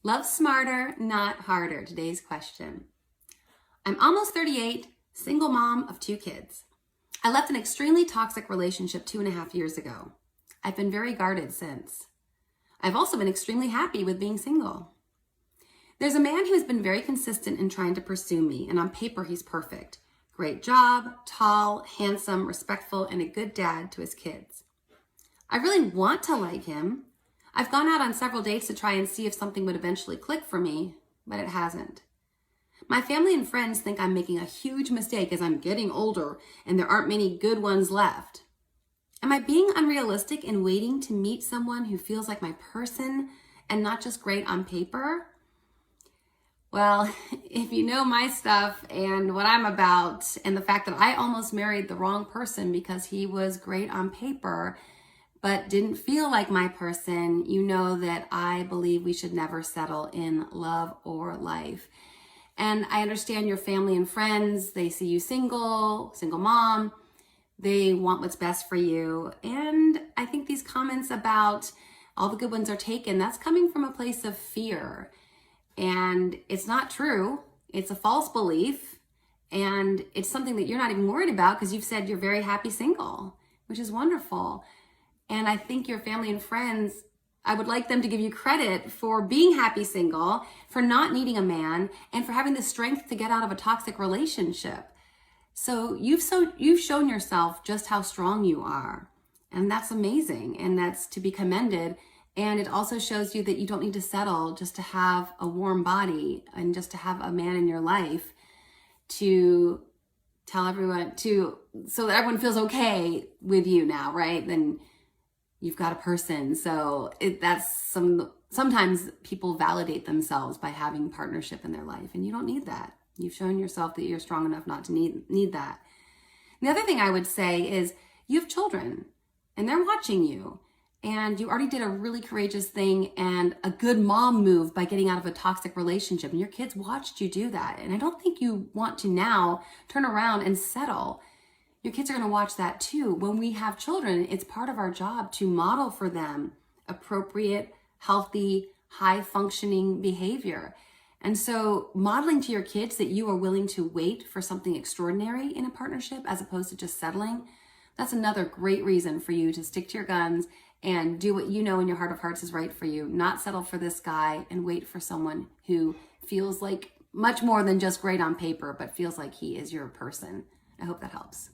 Love smarter, not harder. Today's question. I'm almost 38, single mom of 2 kids. I left an extremely toxic relationship 2.5 years ago. I've been very guarded since. I've also been extremely happy with being single. There's a man who's been very consistent in trying to pursue me, and on paper he's perfect. Great job, tall, handsome, respectful, and a good dad to his kids. I really want to like him. I've gone out on several dates to try and see if something would eventually click for me, but it hasn't. My family and friends think I'm making a huge mistake as I'm getting older and there aren't many good ones left. Am I being unrealistic in waiting to meet someone who feels like my person and not just great on paper? Well, if you know my stuff and what I'm about and the fact that I almost married the wrong person because he was great on paper but didn't feel like my person, you know that I believe we should never settle in love or life. And I understand your family and friends, they see you single mom, they want what's best for you. And I think these comments about all the good ones are taken, that's coming from a place of fear. And it's not true. It's a false belief. And it's something that you're not even worried about because you've said you're very happy single, which is wonderful. And I think your family and friends, I would like them to give you credit for being happy single, for not needing a man, and for having the strength to get out of a toxic relationship. So you've shown yourself just how strong you are. And that's amazing. And that's to be commended. And it also shows you that you don't need to settle just to have a warm body and just to have a man in your life to tell everyone so that everyone feels okay with you now, right? Then you've got a person. So sometimes people validate themselves by having partnership in their life, and you don't need that. You've shown yourself that you're strong enough not to need that. And the other thing I would say is you have children and they're watching you, and you already did a really courageous thing and a good mom move by getting out of a toxic relationship, and your kids watched you do that. And I don't think you want to now turn around and settle. Your kids are going to watch that too. When we have children, it's part of our job to model for them appropriate, healthy, high-functioning behavior. And so modeling to your kids that you are willing to wait for something extraordinary in a partnership as opposed to just settling, that's another great reason for you to stick to your guns and do what you know in your heart of hearts is right for you. Not settle for this guy and wait for someone who feels like much more than just great on paper, but feels like he is your person. I hope that helps.